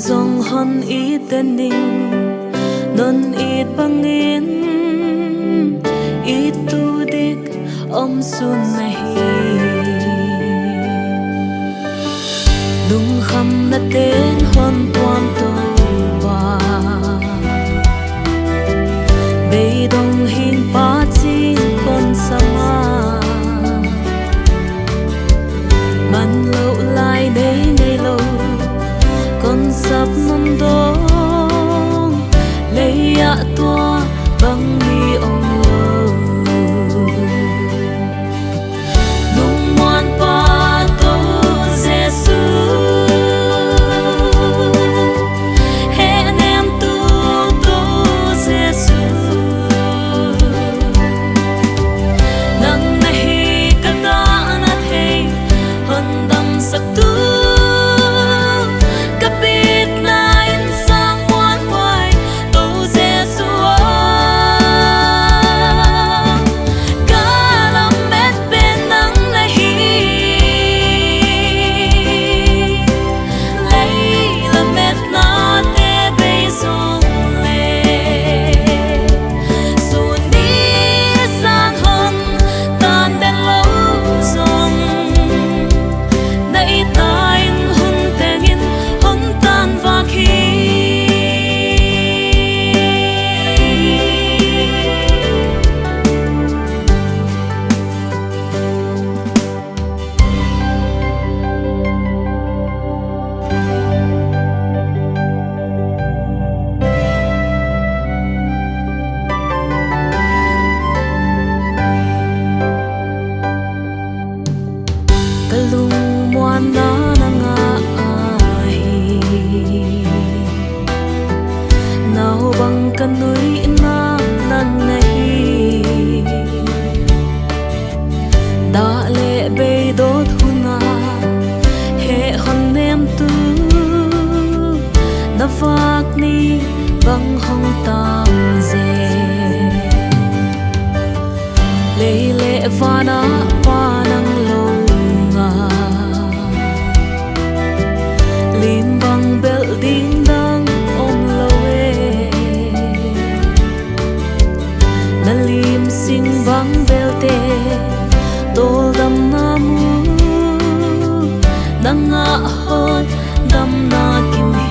dòng hon ít tên ninh non ít bangin ít tu dik sun nahi lung kham na ten hon tuam to ba be dong hin pa chi con sama man lo lai đây ngày lâu con sắp mong đón lấy ạ tua bằng mi ông lâu nung ngoan pa tô Giêsu hẹn em tu tô Giêsu nang nahi kata na thay hon dam sak tu kan nui na nan nahi da le be dot huna he hon nem tu na vak ni bang hong tam ze le le vana pa nang lo nga lim bang bel ding dang om lo lim sing bang belte tol dam na mu nanga hot dam na kim